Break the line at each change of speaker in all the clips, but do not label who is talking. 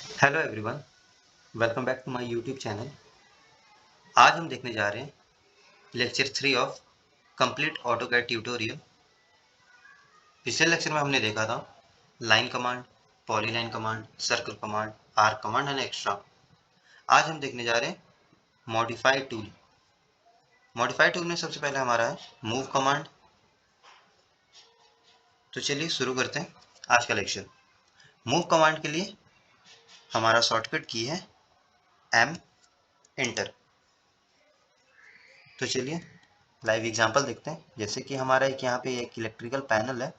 Hello everyone, welcome back to my YouTube channel. आज हम देखने जा रहे हैं lecture 3 of complete AutoCAD tutorial. पिछले लेक्चर में हमने देखा था line command, polyline command, circle command, arc command and extra. आज हम देखने जा रहे हैं मॉडिफाई टूल। मॉडिफाई टूल में सबसे पहले हमारा है मूव कमांड। तो चलिए शुरू करते हैं आज का लेक्चर। मूव कमांड के लिए हमारा शॉर्टकट की है एम एंटर। तो चलिए लाइव एग्जांपल देखते हैं। जैसे कि हमारा एक यहाँ पे एक इलेक्ट्रिकल पैनल है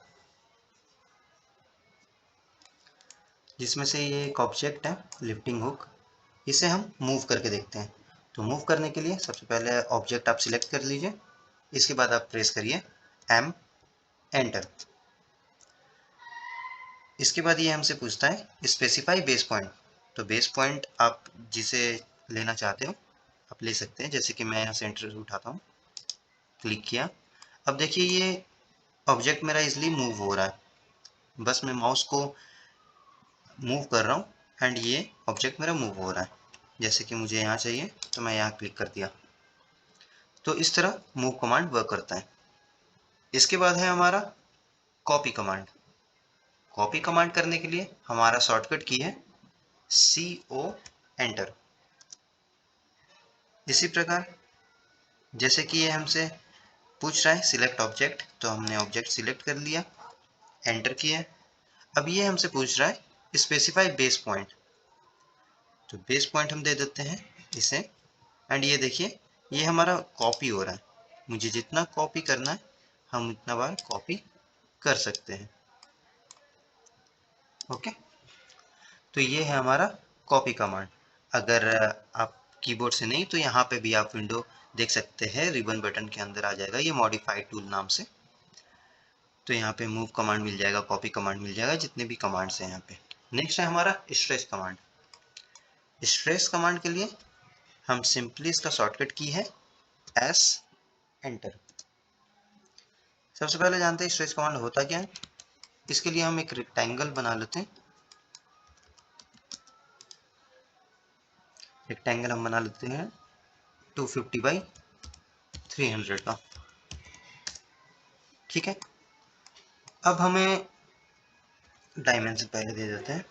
जिसमें से ये एक ऑब्जेक्ट है लिफ्टिंग हुक। इसे हम मूव करके देखते हैं। तो मूव करने के लिए सबसे पहले ऑब्जेक्ट आप सिलेक्ट कर लीजिए। इसके बाद आप प्रेस करिए एम एंटर। इसके बाद ये हमसे पूछता है स्पेसिफाई बेस पॉइंट। तो बेस पॉइंट आप जिसे लेना चाहते हो आप ले सकते हैं। जैसे कि मैं यहाँ सेंटर से उठाता हूँ, क्लिक किया। अब देखिए ये ऑब्जेक्ट मेरा इजिली मूव हो रहा है। बस मैं माउस को मूव कर रहा हूँ एंड ये ऑब्जेक्ट मेरा मूव हो रहा है। जैसे कि मुझे यहाँ चाहिए तो मैं यहाँ क्लिक कर दिया। तो इस तरह मूव कमांड वर्क करता है। इसके बाद है हमारा कॉपी कमांड। कॉपी कमांड करने के लिए हमारा शॉर्टकट की है CO एंटर। इसी प्रकार जैसे कि ये हमसे पूछ रहा है सिलेक्ट ऑब्जेक्ट, तो हमने ऑब्जेक्ट सिलेक्ट कर लिया, एंटर किया। अब ये हमसे पूछ रहा है स्पेसिफाई बेस पॉइंट। तो बेस पॉइंट हम दे देते हैं इसे एंड ये देखिए ये हमारा कॉपी हो रहा है। मुझे जितना कॉपी करना है हम उतना बार कॉपी कर सकते हैं। ओके, तो ये है हमारा कॉपी कमांड। अगर आप कीबोर्ड से नहीं तो यहाँ पे भी आप विंडो देख सकते हैं, रिबन बटन के अंदर आ जाएगा ये मॉडिफाई टूल नाम से। तो यहाँ पे मूव कमांड मिल जाएगा, कॉपी कमांड मिल जाएगा, जितने भी कमांड्स हैं यहाँ पे। नेक्स्ट है हमारा स्ट्रेच कमांड। स्ट्रेच कमांड के लिए हम सिंपली इसका शॉर्टकट की है S एंटर। सबसे पहले जानते हैं स्ट्रेच कमांड होता क्या है। इसके लिए हम एक रेक्टेंगल बना लेते हैं। रेक्टेंगल हम बना लेते हैं 250 बाई 300 का। ठीक है, अब हमें डायमेंशन पहले दे देते हैं।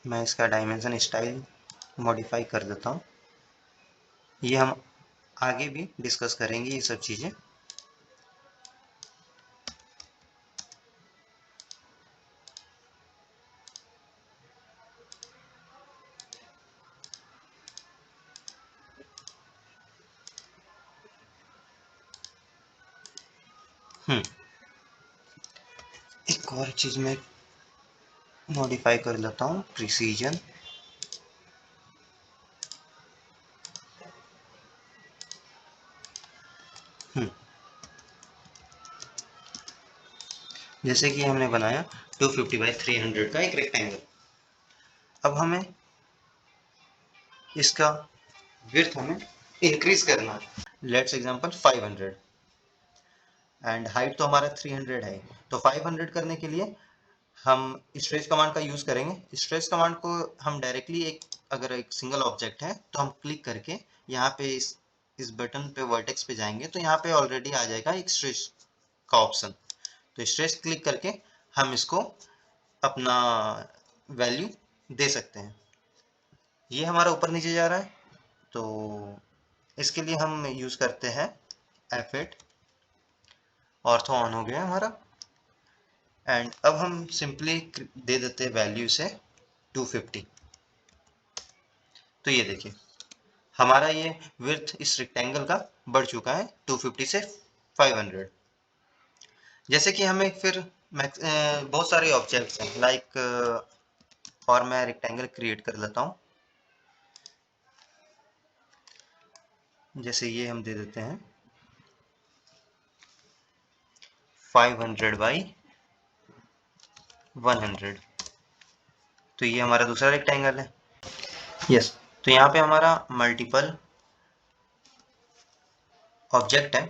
मैं इसका डायमेंशन स्टाइल मॉडिफाई कर देता हूँ। ये हम आगे भी डिस्कस करेंगे ये सब चीज़ें। एक और चीज़ मैं मॉडिफाई कर लेता हूँ, प्रिसीजन। जैसे कि हमने बनाया 250 बाई 300 का एक रेक्टेंगल। अब हमें इसका विड्थ हमें इंक्रीज करना है। लेट्स एग्जांपल 500 एंड हाइट तो हमारा 300 है। तो 500 करने के लिए हम स्ट्रेच कमांड का यूज करेंगे। स्ट्रेच कमांड को हम डायरेक्टली अगर एक सिंगल ऑब्जेक्ट है तो हम क्लिक करके यहाँ पे इस बटन पे वर्टेक्स पे जाएंगे तो यहाँ पे ऑलरेडी आ जाएगा एक स्ट्रेच का ऑप्शन। तो स्ट्रेच क्लिक करके हम इसको अपना वैल्यू दे सकते हैं। ये हमारा ऊपर नीचे जा रहा है तो इसके लिए हम यूज करते हैं F8। ऑर्थो ऑन हो गया हमारा एंड अब हम सिंपली दे देते हैं वैल्यू से 250। तो ये देखिए हमारा ये विड्थ इस रेक्टेंगल का बढ़ चुका है 250 से 500। जैसे कि हमें फिर बहुत सारे ऑब्जेक्ट्स हैं लाइक, और मैं रेक्टेंगल क्रिएट कर लेता हूँ। जैसे ये हम दे देते हैं 500 बाई 100। तो ये हमारा दूसरा रेक्टेंगल है। यस, तो यहाँ पे हमारा मल्टीपल ऑब्जेक्ट है।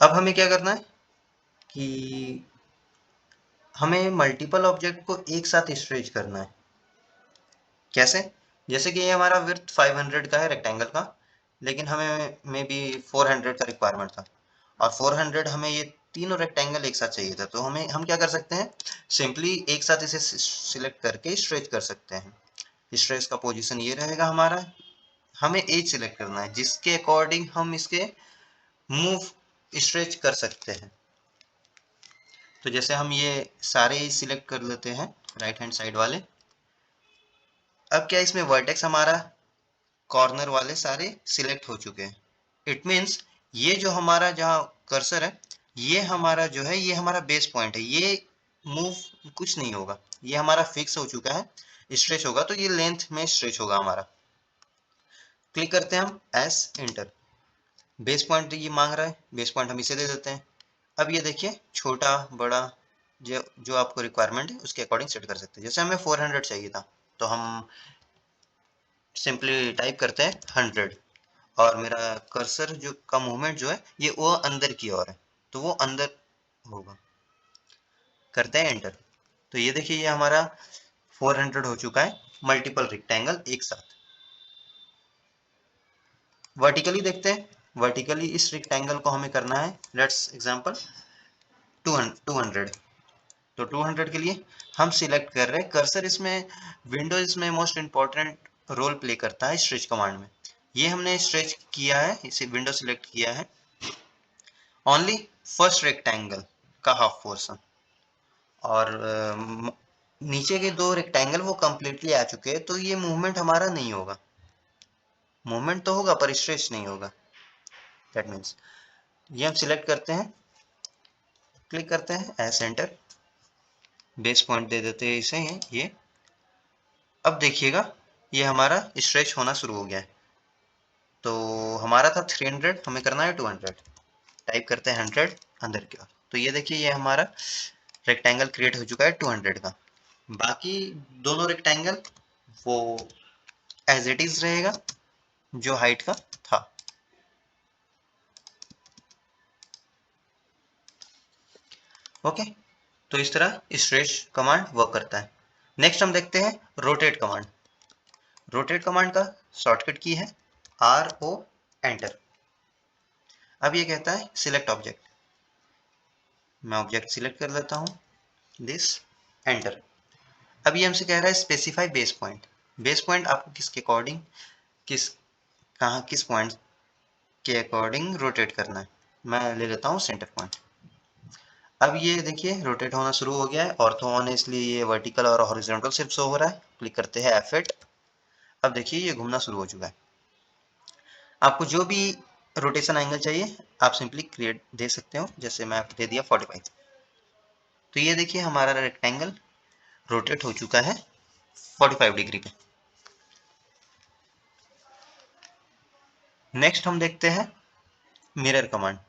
अब हमें क्या करना है कि हमें मल्टीपल ऑब्जेक्ट को एक साथ स्ट्रेच करना है। कैसे? जैसे कि ये हमारा विड्थ 500 का है रेक्टेंगल का, लेकिन हमें मे बी 400 का रिक्वायरमेंट था, और 400 हमें ये तीनों रेक्टेंगल हम चाहिए था। तो हम क्या कर सकते हैं, सिंपली एक साथ इसे सिलेक्ट करके स्ट्रेच कर सकते हैं। स्ट्रेच का पोजीशन ये रहेगा हमारा। हमें एज सिलेक्ट करना है जिसके अकॉर्डिंग हम इसके मूव स्ट्रेच कर सकते हैं। तो जैसे हम ये सारे एज सिलेक्ट कर लेते हैं राइट हैंड साइड वाले। अब क्या इसमें वर्टेक्स हमारा कॉर्नर वाले सारे सिलेक्ट हो चुके हैं। इट मीन्स ये जो हमारा जहाँ कर्सर है, ये हमारा जो है, ये हमारा बेस पॉइंट है। ये मूव कुछ नहीं होगा, ये हमारा फिक्स हो चुका है। स्ट्रेच होगा तो ये लेंथ में स्ट्रेच होगा हमारा। क्लिक करते हैं हम एस इंटर। बेस पॉइंट ये मांग रहा है, बेस पॉइंट हम इसे दे देते हैं। अब ये देखिए छोटा बड़ा जो जो आपको रिक्वायरमेंट है उसके अकॉर्डिंग सेट कर सकते हैं। जैसे हमें 400 चाहिए था, तो हम सिंपली टाइप करते हैं 100, और मेरा कर्सर जो का मूवमेंट जो है ये वो अंदर की ओर है, तो वो अंदर होगा। करते हैं एंटर। तो ये देखिए ये हमारा 400 हो चुका है, मल्टीपल रेक्टेंगल एक साथ। वर्टिकली देखते हैं। वर्टिकली इस रेक्टेंगल को हमें करना है, लेट्स एग्जांपल 200। तो 200 के लिए हम सिलेक्ट कर रहे हैं कर्सर। इसमें विंडो इसमें मोस्ट इंपॉर्टेंट रोल प्ले करता है स्ट्रेच कमांड में। ये हमने स्ट्रेच किया है, इसे विंडो सिलेक्ट किया है ओनली फर्स्ट रेक्टेंगल का हाफ पोर्शन, और नीचे के दो रेक्टेंगल वो कंप्लीटली आ चुके हैं, तो ये मूवमेंट हमारा नहीं होगा। मूवमेंट तो होगा पर स्ट्रेच नहीं होगा। दैट मीन्स ये हम सिलेक्ट करते हैं, क्लिक करते हैं एज सेंटर, बेस पॉइंट दे देते हैं इसे ये। अब देखिएगा ये हमारा स्ट्रेच होना शुरू हो गया है। तो हमारा था 300, हमें करना है 200। टाइप करते हैं 100 अंदर की ओर। तो ये देखिए ये हमारा रेक्टेंगल क्रिएट हो चुका है 200 का। बाकी दोनों रेक्टेंगल वो एज इट इज रहेगा जो हाइट का था। ओके, तो इस तरह स्ट्रेच कमांड वर्क करता है। नेक्स्ट हम देखते हैं रोटेट कमांड। रोटेट कमांड का शॉर्टकट की है RO एंटर। अब ये कहता है सिलेक्ट ऑब्जेक्ट। मैं ऑब्जेक्ट सिलेक्ट कर लेता हूं दिस, एंटर। अब ये हमसे कह रहा है specify base point. Base point आपको किसके अकॉर्डिंग, किस कहाँ किस पॉइंट के अकॉर्डिंग रोटेट करना है। मैं ले लेता हूँ सेंटर पॉइंट। अब ये देखिए रोटेट होना शुरू हो गया है। ऑर्थो ऑन है इसलिए ये वर्टिकल और हॉरिजॉन्टल शिफ्ट शो हो रहा है। क्लिक करते हैं F8। अब देखिए ये घूमना शुरू हो चुका है। आपको जो भी रोटेशन एंगल चाहिए आप सिंपली क्रिएट दे सकते हो, जैसे मैं दे दिया 45। तो ये देखिए हमारा रेक्टेंगल रोटेट हो चुका है 45 डिग्री पे। नेक्स्ट हम देखते हैं मिरर कमांड।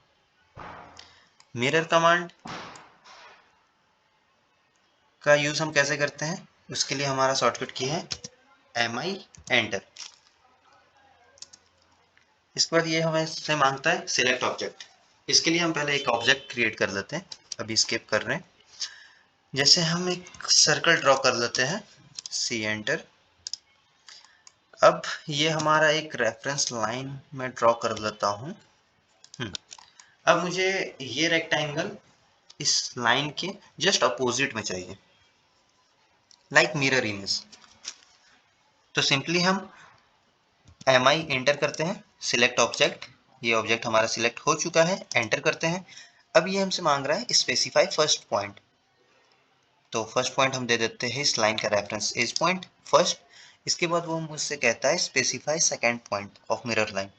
मिरर कमांड का यूज हम कैसे करते हैं, उसके लिए हमारा शॉर्टकट की है MI एंटर। इसके बाद ये हमें से मांगता है सिलेक्ट ऑब्जेक्ट। इसके लिए हम पहले एक ऑब्जेक्ट क्रिएट कर लेते हैं। अभी स्किप कर रहे हैं। जैसे हम एक सर्कल ड्रॉ कर लेते हैं, C एंटर। अब ये हमारा एक रेफरेंस लाइन में ड्रॉ कर लेता हूँ। अब मुझे ये रेक्टेंगल इस लाइन के जस्ट अपोजिट में चाहिए, लाइक मिरर इमेज। तो सिंपली हम MI एंटर करते हैं, सिलेक्ट ऑब्जेक्ट। ये ऑब्जेक्ट हमारा सिलेक्ट हो चुका है, एंटर करते हैं। अब ये हमसे मांग रहा है स्पेसिफाई फर्स्ट पॉइंट। तो फर्स्ट पॉइंट हम दे देते हैं इस लाइन का रेफरेंस एज पॉइंट फर्स्ट। इसके बाद वो मुझसे कहता है specify second point of mirror line.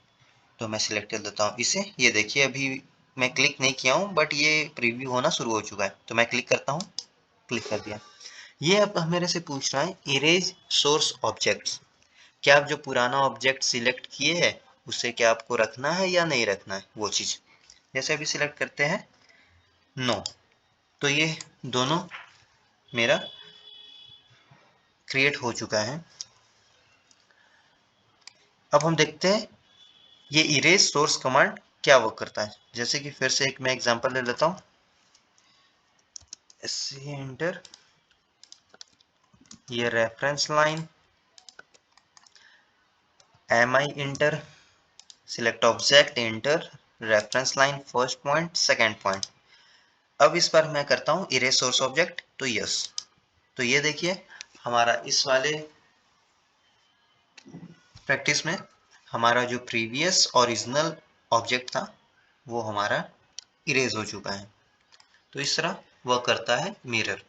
तो मैं सिलेक्ट कर देता हूँ इसे। ये देखिए अभी मैं क्लिक नहीं किया हूँ बट ये प्रीव्यू होना शुरू हो चुका है। तो मैं क्लिक करता हूँ, क्लिक कर दिया। ये अब मेरे से पूछ रहा है इरेज सोर्स ऑब्जेक्ट्स। क्या आप जो पुराना ऑब्जेक्ट सिलेक्ट किए हैं उसे क्या आपको रखना है या नहीं रखना है वो चीज। जैसे अभी सिलेक्ट करते हैं नो, तो ये दोनों मेरा क्रिएट हो चुका है। अब हम देखते हैं ये इरेज सोर्स कमांड क्या वर्क करता है। जैसे कि फिर से एक मैं एग्जांपल ले लेता हूँ, एंटर, ये reference line, mi inter, select object, inter, reference line, first point, second point. अब इस पर मैं करता हूँ इरेज सोर्स ऑब्जेक्ट, तो यस, तो ये देखिए हमारा इस वाले प्रैक्टिस में हमारा जो प्रीवियस ओरिजिनल ऑब्जेक्ट था वो हमारा इरेज हो चुका है। तो इस तरह वह करता है मिरर।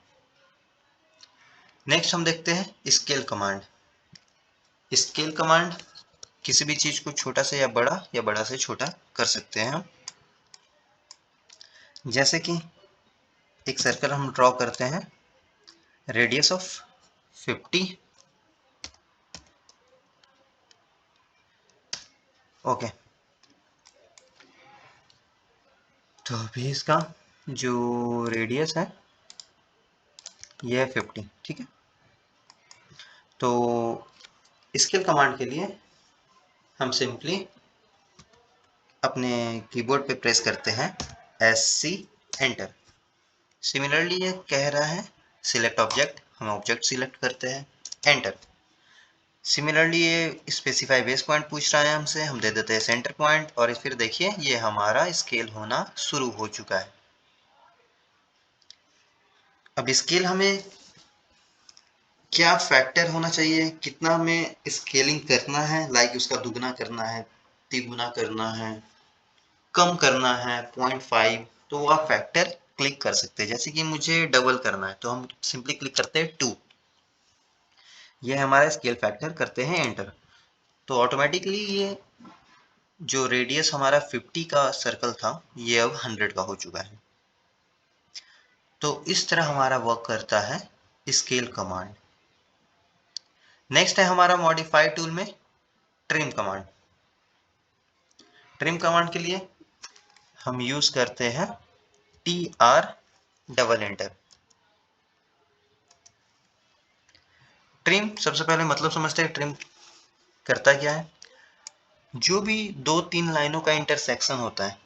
नेक्स्ट हम देखते हैं स्केल कमांड। स्केल कमांड किसी भी चीज को छोटा से या बड़ा से छोटा कर सकते हैं हम। जैसे कि एक सर्कल हम ड्रॉ करते हैं, रेडियस ऑफ 50, ओके। तो अभी इसका जो रेडियस है ये है 50, ठीक है। तो स्केल कमांड के लिए हम सिंपली अपने कीबोर्ड पे प्रेस करते हैं SC एंटर। सिमिलरली ये कह रहा है सिलेक्ट ऑब्जेक्ट, हम ऑब्जेक्ट सिलेक्ट करते हैं, एंटर। सिमिलरली ये स्पेसिफाई बेस पॉइंट पूछ रहा है हमसे, हम दे देते हैं सेंटर पॉइंट, और फिर देखिए ये हमारा स्केल होना शुरू हो चुका है। अब स्केल हमें क्या फैक्टर होना चाहिए, कितना हमें स्केलिंग करना है, लाइक उसका दुगना करना है, तिगुना करना है, कम करना है 0.5, तो आप फैक्टर क्लिक कर सकते हैं। जैसे कि मुझे डबल करना है तो हम सिंपली क्लिक करते हैं 2, ये हमारा स्केल फैक्टर, करते हैं एंटर। तो ऑटोमेटिकली ये जो रेडियस हमारा 50 का सर्कल था ये अब 100 का हो चुका है। तो इस तरह हमारा वर्क करता है स्केल कमांड। नेक्स्ट है हमारा मॉडिफाई टूल में ट्रिम कमांड। ट्रिम कमांड के लिए हम यूज करते हैं TR डबल एंटर। ट्रिम सबसे पहले मतलब समझते हैं ट्रिम करता क्या है। जो भी 2-3 लाइनों का इंटरसेक्शन होता है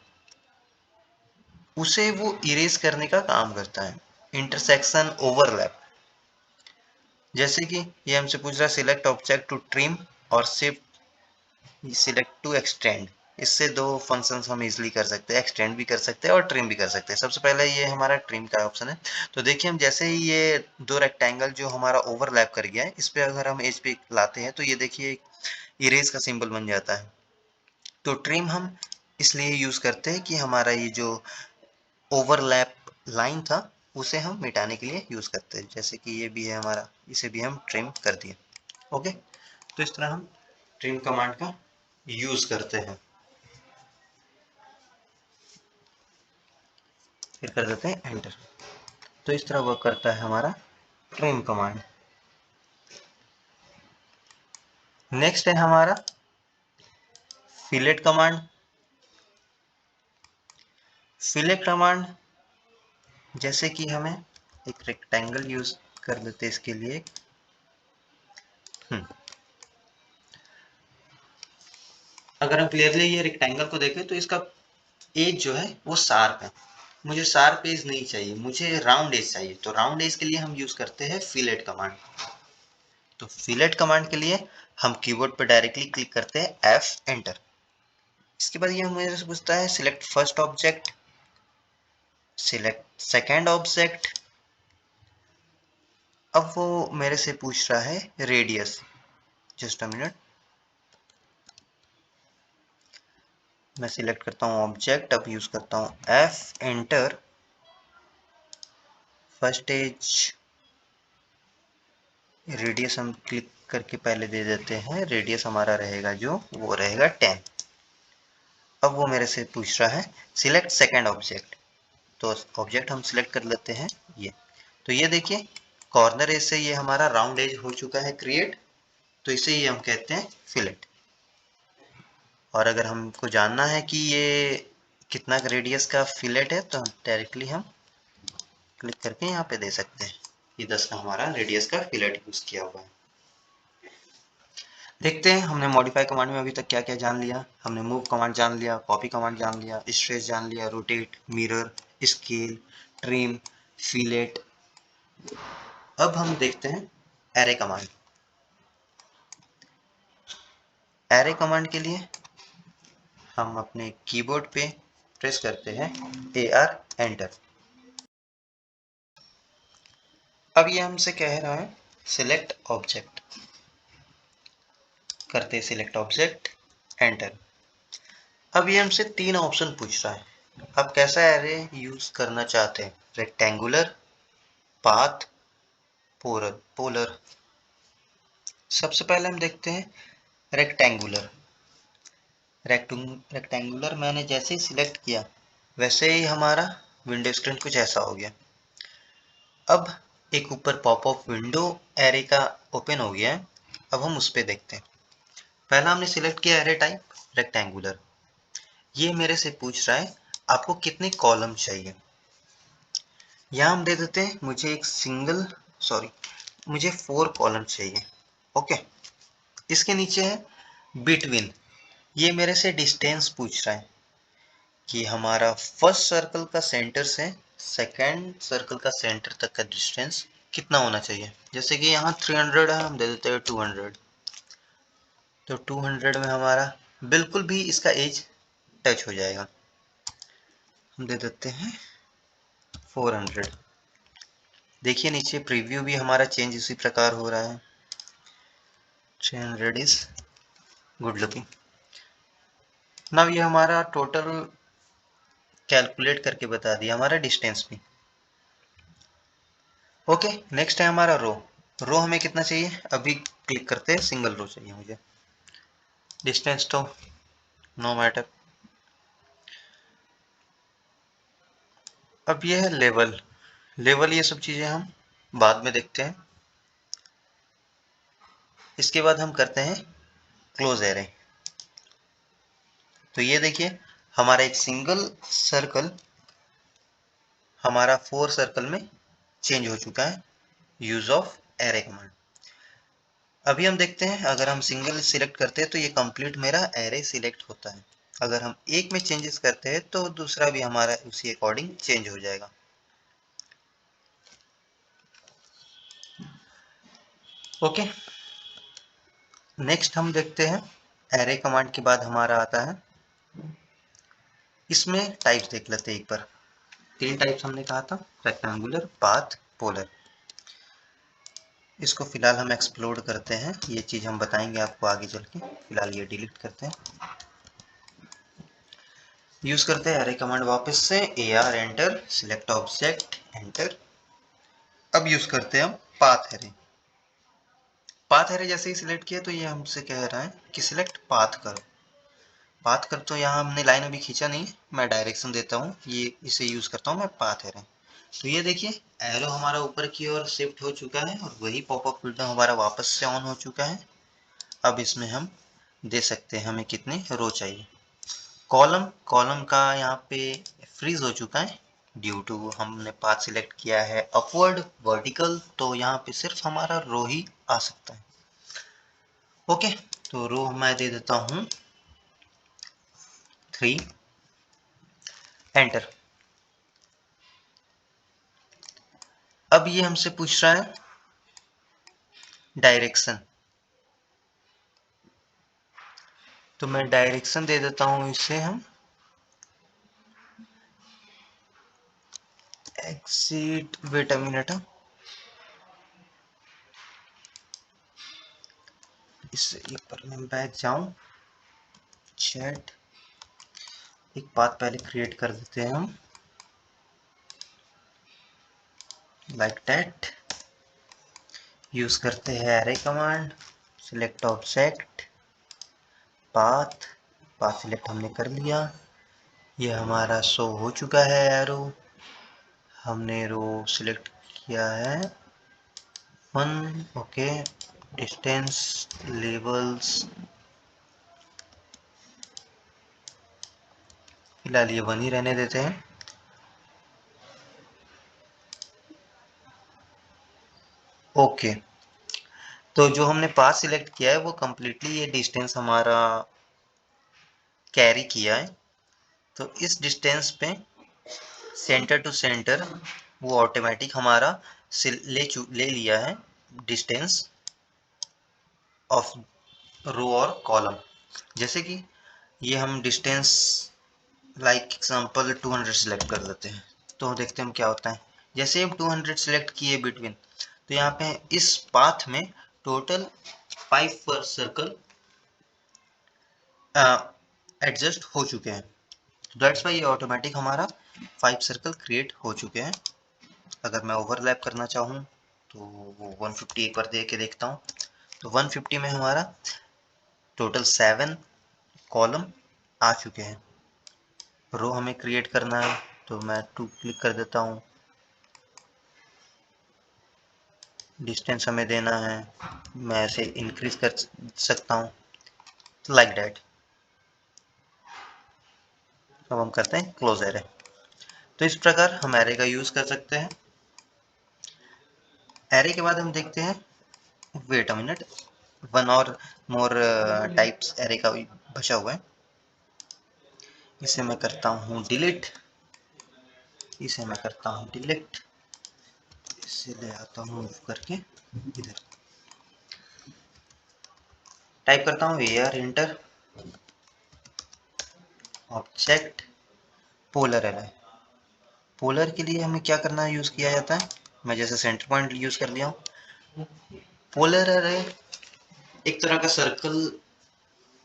उसे वो इरेज करने का काम करता है, इंटरसेक्शन ओवरलैप। जैसे कि ये हमसे पूछ रहा है सिलेक्ट ऑब्जेक्ट टू ट्रिम और सिलेक्ट टू एक्सटेंड। इससे दो फंक्शंस हम इजीली कर सकते हैं, एक्सटेंड भी कर सकते हैं और ट्रिम भी कर सकते हैं। सबसे पहले ये हमारा ट्रिम का ऑप्शन है। तो देखिए हम जैसे ही ये दो रेक्टेंगल जो हमारा ओवरलैप कर गया है इस पे अगर हम एज पे लाते हैं तो ये देखिए इरेज का सिंबल बन जाता है। तो ट्रिम हम इसलिए यूज करते हैं कि हमारा ये जो ओवरलैप लाइन था उसे हम मिटाने के लिए यूज करते हैं। जैसे कि ये भी है हमारा, इसे भी हम ट्रिम कर दिए, ओके। तो इस तरह हम ट्रिम कमांड का यूज करते हैं। फिर कर देते हैं एंटर। तो इस तरह वर्क करता है हमारा ट्रिम कमांड। नेक्स्ट है हमारा फिलेट कमांड। फिलेट कमांड जैसे कि हमें एक रेक्टेंगल यूज कर देते हैं इसके लिए। अगर हम क्लियरली ये रेक्टेंगल को देखें तो इसका एज जो है वो शार्प है। मुझे शार्प एज नहीं चाहिए, मुझे राउंड एज चाहिए। तो राउंड एज के लिए हम यूज करते हैं फिलेट कमांड। तो फिलेट कमांड के लिए हम कीबोर्ड पर डायरेक्टली क्लिक करते हैं F एंटर। इसके बाद ये मेरे से पूछता है select first object, select second object. अब वो मेरे से पूछ रहा है रेडियस। जस्ट अ मिनट, मैं सिलेक्ट करता हूँ ऑब्जेक्ट, अब यूज करता हूँ F enter. First as radius हम क्लिक करके पहले दे देते हैं, रेडियस हमारा रहेगा जो वो रहेगा 10। अब वो मेरे से पूछ रहा है सिलेक्ट सेकेंड ऑब्जेक्ट। तो ऑब्जेक्ट हम सिलेक्ट कर लेते हैं ये। तो ये देखिए कॉर्नर एज से ये हमारा राउंड एज हो चुका है क्रिएट। तो इसे ही हम कहते हैं फिलेट। और अगर हमको जानना है कि ये कितना रेडियस का फिलेट है तो डायरेक्टली हम क्लिक करके यहाँ पे दे सकते हैं। ये 10 का हमारा रेडियस का फिलेट यूज किया हुआ है। देखते हैं हमने मॉडिफाई कमांड में अभी तक क्या क्या जान लिया। हमने मूव कमांड जान लिया, कॉपी कमांड जान लिया, स्ट्रेच जान लिया, rotate, mirror, scale, trim, fillet. अब हम देखते हैं एरे कमांड। एरे कमांड के लिए हम अपने कीबोर्ड पे प्रेस करते हैं AR एंटर। अब ये हमसे कह रहा है सिलेक्ट ऑब्जेक्ट, करते हैं सिलेक्ट ऑब्जेक्ट, एंटर। अब ये हमसे 3 ऑप्शन पूछ रहा है, आप कैसा एरे यूज करना चाहते हैं, रेक्टेंगुलर, पाथ, पोलर। सबसे पहले हम देखते हैं रेक्टेंगुलर। रेक्टेंगुलर मैंने जैसे ही सिलेक्ट किया वैसे ही हमारा विंडो स्क्रीन कुछ ऐसा हो गया। अब एक ऊपर पॉपअप विंडो एरे का ओपन हो गया है। अब हम उस पे देखते हैं। पहला हमने सिलेक्ट किया एरे टाइप रेक्टेंगुलर। ये मेरे से पूछ रहा है आपको कितने कॉलम चाहिए। यहाँ हम दे देते हैं मुझे 4 कॉलम चाहिए। ओके। इसके नीचे है बिटवीन। ये मेरे से डिस्टेंस पूछ रहा है कि हमारा फर्स्ट सर्कल का सेंटर से सेकेंड सर्कल का सेंटर तक का डिस्टेंस कितना होना चाहिए। जैसे कि यहाँ 300 है, हम दे देते हैं 200। तो 200 में हमारा बिल्कुल भी इसका एज टच हो जाएगा। हम दे देते हैं 400। देखिए नीचे प्रीव्यू भी हमारा चेंज इसी प्रकार हो रहा है। 300 इज गुड लुकिंग। नाउ ये हमारा टोटल कैलकुलेट करके बता दिया हमारा डिस्टेंस भी। ओके, नेक्स्ट है हमारा रो। रो हमें कितना चाहिए, अभी क्लिक करते हैं, सिंगल रो चाहिए मुझे। डिस्टेंस तो नो मैटर। अब ये है लेवल। लेवल ये सब चीजें हम बाद में देखते हैं। इसके बाद हम करते हैं क्लोज एरे। तो ये देखिए हमारा एक सिंगल सर्कल हमारा 4 सर्कल में चेंज हो चुका है यूज ऑफ एरे कमांड। अभी हम देखते हैं अगर हम सिंगल सिलेक्ट करते हैं तो ये कंप्लीट मेरा एरे सिलेक्ट होता है। अगर हम एक में चेंजेस करते हैं तो दूसरा भी हमारा उसी अकॉर्डिंग चेंज हो जाएगा। ओके, नेक्स्ट हम देखते हैं एरे कमांड के बाद हमारा आता है, इसमें टाइप्स देख लेते हैं एक बार। 3 टाइप्स हमने कहा था, रेक्टेंगुलर, पाथ, पोलर। इसको फिलहाल हम एक्सप्लोर करते हैं, ये चीज हम बताएंगे आपको आगे चल के। फिलहाल ये डिलीट करते हैं। यूज करते हैं एरे कमांड वापस से, AR enter, select object enter. अब यूज करते हैं हम पाथ एरे। पाथ एरे जैसे ही सिलेक्ट किया तो ये हमसे कह रहा है कि सिलेक्ट पाथ करो। पाथ कर, तो यहाँ हमने लाइन अभी खींचा नहीं है, मैं डायरेक्शन देता हूँ, ये इसे यूज करता हूँ मैं पाथ एरे। तो ये देखिए एरो हमारा ऊपर की ओर शिफ्ट हो चुका है और वही पॉपअप विंडो हमारा वापस से ऑन हो चुका है। अब इसमें हम दे सकते हैं हमें कितने रो चाहिए। कॉलम, कॉलम का यहाँ पे फ्रीज हो चुका है ड्यू टू हमने पाथ सिलेक्ट किया है अपवर्ड वर्टिकल, तो यहाँ पे सिर्फ हमारा रो ही आ सकता है। ओके, तो रो मैं दे देता हूँ 3, एंटर। अब ये हमसे पूछ रहा है डायरेक्शन, तो मैं डायरेक्शन दे देता हूँ इसे हम एक्सिट, वेट अ मिनट, इससे एक बार मैं बैक जाऊं, चैट, एक पाथ पहले क्रिएट कर देते हैं हम लाइक दैट। यूज करते हैं array command, select object, path, path select हमने कर लिया। ये हमारा शो हो चुका है एरो, हमने रो सिलेक्ट किया है 1। ओके, डिस्टेंस, लेवल्स, फिलहाल ये 1 ही रहने देते हैं। ओके, तो जो हमने पाथ सिलेक्ट किया है वो कम्प्लीटली ये डिस्टेंस हमारा कैरी किया है। तो इस डिस्टेंस पे सेंटर टू सेंटर वो ऑटोमेटिक हमारा ले लिया है डिस्टेंस ऑफ रो और कॉलम। जैसे कि ये हम डिस्टेंस लाइक एग्जांपल 200 सिलेक्ट कर देते हैं, तो देखते हैं हम क्या होता है। जैसे हम 200 सिलेक्ट किए बिटवीन, तो यहाँ पे इस पाथ में टोटल 5 पर सर्कल एडजस्ट हो चुके हैं। तो दैट्स वाई ये ऑटोमेटिक हमारा 5 सर्कल क्रिएट हो चुके हैं। अगर मैं ओवरलैप करना चाहूँ तो वो 150 एक बार दे के देखता हूँ। तो 150 में हमारा टोटल 7 कॉलम आ चुके हैं। रो हमें क्रिएट करना है तो मैं 2 क्लिक कर देता हूँ। डिस्टेंस हमें देना है, मैं ऐसे इंक्रीज कर सकता हूँ लाइक दैट। अब हम करते हैं क्लोज एरे। तो इस प्रकार हम एरे का यूज कर सकते हैं। एरे के बाद हम देखते हैं, वेट अ मिनट, वन और मोर टाइप्स एरे का भी बचा हुआ है। इसे मैं करता हूँ डिलीट, इसे मैं करता हूँ डिलीट, इसे ले आता हूँ मूव करके इधर। टाइप करता हूँ AR inter object polar array. Polar के लिए हमें क्या करना यूज किया जाता है, मैं जैसे सेंटर पॉइंट यूज कर लिया हूँ। पोलर एरे एक तरह का सर्कल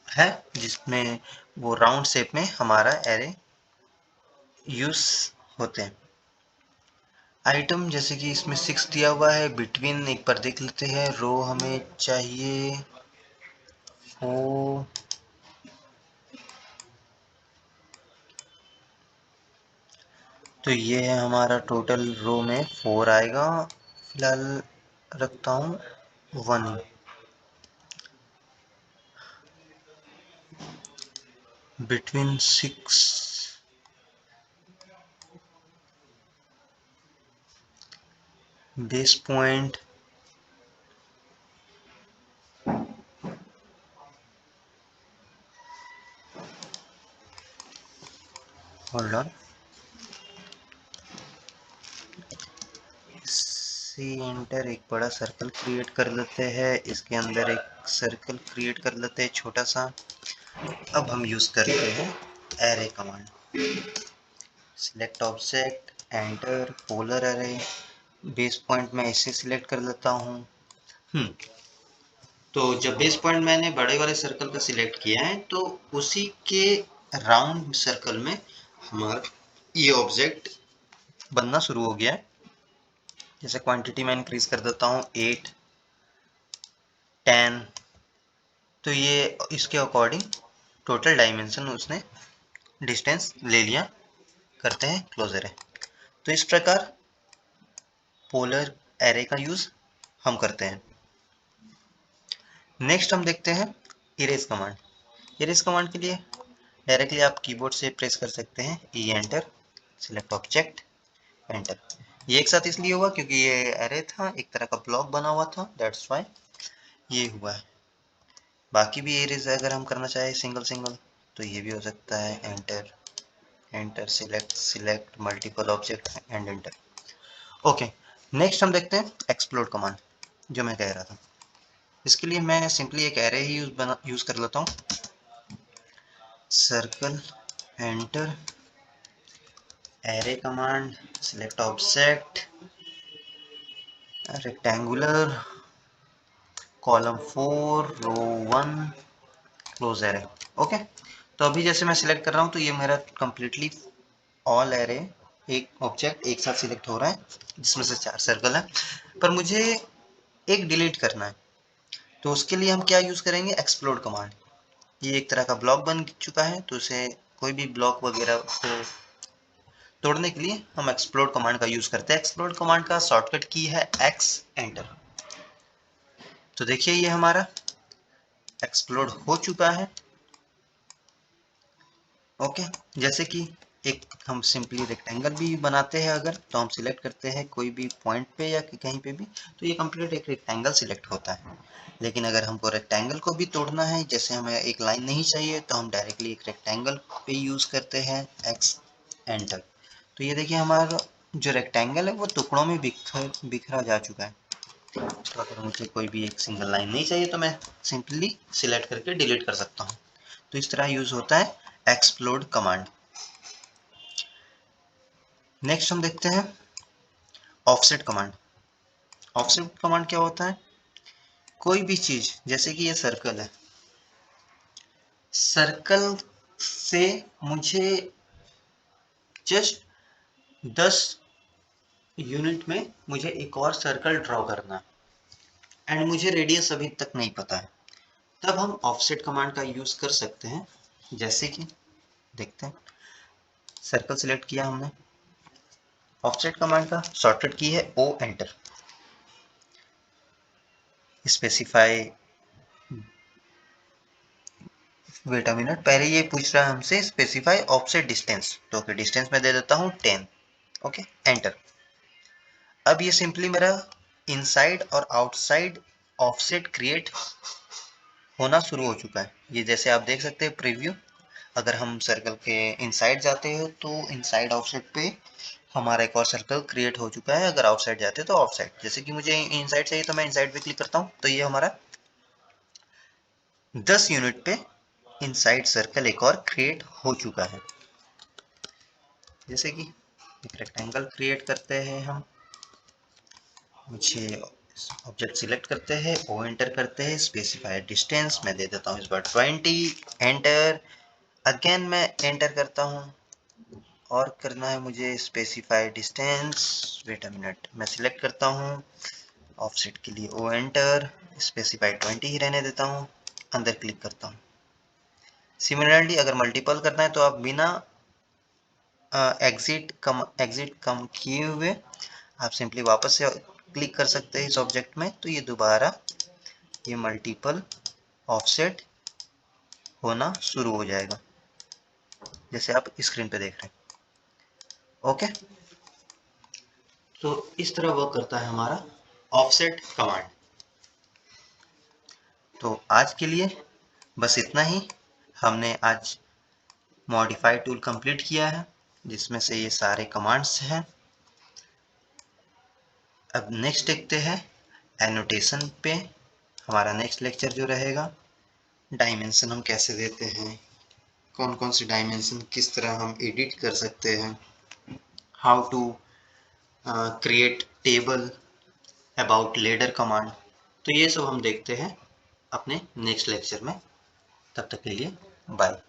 है जिसमें वो राउंड शेप में हमारा एरे यूज होते हैं। आइटम जैसे कि इसमें 6 दिया हुआ है, बिटवीन एक बार देख लेते हैं। रो हमें चाहिए वो, तो ये है हमारा टोटल रो में 4 आएगा। फिलहाल रखता हूँ 1 ही। Between 6 base point, hold on, centre, एक बड़ा सर्कल क्रिएट कर लेते हैं, इसके अंदर एक सर्कल क्रिएट कर लेते हैं छोटा सा। अब हम यूज करते हैं array command. Select object, enter, polar array, base point में ऐसे सिलेक्ट कर लेता हूँ। तो जब बेस पॉइंट मैंने बड़े वाले सर्कल का सिलेक्ट किया है तो उसी के राउंड सर्कल में हमारा ये ऑब्जेक्ट बनना शुरू हो गया है। जैसे क्वांटिटी मैं इंक्रीज कर देता हूँ 8 10, तो ये इसके अकॉर्डिंग टोटल डायमेंशन उसने डिस्टेंस ले लिया। करते हैं क्लोज एरे। तो इस प्रकार पोलर एरे का यूज हम करते हैं। नेक्स्ट हम देखते हैं इरेज कमांड। इरेज कमांड के लिए डायरेक्टली आप कीबोर्ड से प्रेस कर सकते हैं ई एंटर, सिलेक्ट ऑब्जेक्ट, एंटर। ये एक साथ इसलिए हुआ क्योंकि ये एरे था, एक तरह का ब्लॉक बना हुआ था, दैट्स वाई ये हुआ है। बाकी भी एरेज अगर हम करना चाहें सिंगल सिंगल तो ये भी हो सकता है। Enter enter, select select multiple object and enter. Okay, next हम देखते हैं एक्सप्लोड कमांड, जो मैं कह रहा था। इसके लिए मैं सिंपली एक एरे ही यूज कर लेता हूँ। Circle, enter, array command, select object, rectangular, column 4 रो 1, क्लोज एरे। ओके, तो अभी जैसे मैं सिलेक्ट कर रहा हूँ तो ये मेरा कंप्लीटली ऑल एरे एक ऑब्जेक्ट एक साथ सिलेक्ट हो रहा है जिसमें से 4 सर्कल है। पर मुझे एक डिलीट करना है, तो उसके लिए हम क्या यूज करेंगे, एक्सप्लोड कमांड। ये एक तरह का ब्लॉक बन चुका है, तो उसे कोई भी ब्लॉक वगैरह को तोड़ने के लिए हम एक्सप्लोड कमांड का यूज करते हैं। एक्सप्लोड कमांड का शॉर्टकट की है एक्स एंटर। तो देखिए ये हमारा एक्सप्लोड हो चुका है। ओके, जैसे कि एक हम सिंपली रेक्टेंगल भी बनाते हैं अगर, तो हम सिलेक्ट करते हैं कोई भी पॉइंट पे या कहीं पे भी, तो ये कंप्लीट एक रेक्टेंगल सिलेक्ट होता है। लेकिन अगर हमको रेक्टेंगल को भी तोड़ना है, जैसे हमें एक लाइन नहीं चाहिए, तो हम डायरेक्टली एक रेक्टेंगल पे यूज करते हैं एक्स एंटर। तो ये देखिए हमारा जो रेक्टेंगल है वो टुकड़ों में बिखरा जा चुका है। तो अगर मुझे कोई भी एक सिंगल लाइन नहीं चाहिए तो मैं सिंपली सिलेक्ट करके डिलीट कर सकता हूँ। तो इस तरह यूज होता है एक्सप्लोड कमांड। नेक्स्ट हम देखते हैं ऑफसेट कमांड। ऑफसेट कमांड क्या होता है? कोई भी चीज, जैसे कि ये सर्कल है, सर्कल से मुझे जस्ट 10 यूनिट में मुझे एक और सर्कल ड्रॉ करना एंड मुझे रेडियस अभी तक नहीं पता है, तब हम ऑफसेट कमांड का यूज कर सकते हैं। जैसे कि देखते हैं, सर्कल सिलेक्ट किया हमने, ऑफसेट कमांड का शॉर्टकट की है O enter. Specify, wait a minute, पहले ये पूछ रहा है हमसे स्पेसिफाई ऑफसेट डिस्टेंस, तो ओके डिस्टेंस में दे देता हूँ 10। Okay enter. अब ये सिंपली मेरा इनसाइड और आउटसाइड ऑफसेट क्रिएट होना शुरू हो चुका है। ये जैसे आप देख सकते हैं प्रीव्यू, अगर हम सर्कल के इनसाइड जाते हैं तो इनसाइड ऑफसेट पे हमारा एक और सर्कल क्रिएट हो चुका है, अगर आउटसाइड जाते हैं तो आउटसाइड। जैसे कि मुझे इनसाइड चाहिए तो मैं इनसाइड पे क्लिक करता हूँ, तो ये हमारा 10 यूनिट पे इनसाइड सर्कल एक और क्रिएट हो चुका है। जैसे कि एक रेक्टेंगल क्रिएट करते हैं हम, मुझे ऑब्जेक्ट सिलेक्ट करते हैं, ओ एंटर करते हैं, स्पेसिफाई डिस्टेंस मैं दे देता हूँ इस बार 20, एंटर। अगेन मैं एंटर करता हूँ और करना है मुझे specify distance, wait a minute, मैं सिलेक्ट करता हूँ ऑफसेट के लिए, ओ एंटर, स्पेसिफाई 20 ही रहने देता हूँ, अंदर क्लिक करता हूँ। सिमिलरली अगर मल्टीपल करना है तो आप बिना एग्जिट कम किए हुए आप सिंपली वापस से क्लिक कर सकते हैं इस ऑब्जेक्ट में, तो ये दोबारा ये मल्टीपल ऑफसेट होना शुरू हो जाएगा, जैसे आप स्क्रीन पे देख रहे हैं। ओके, तो इस तरह वर्क करता है हमारा ऑफसेट कमांड। तो आज के लिए बस इतना ही। हमने आज मॉडिफाई टूल कंप्लीट किया है, जिसमें से ये सारे कमांड्स हैं। अब नेक्स्ट देखते हैं एनोटेशन पे। हमारा नेक्स्ट लेक्चर जो रहेगा, डायमेंशन हम कैसे देते हैं, कौन कौन सी डायमेंशन किस तरह हम एडिट कर सकते हैं, how to create table about ladder command. तो ये सब हम देखते हैं अपने नेक्स्ट लेक्चर में। तब तक के लिए बाय।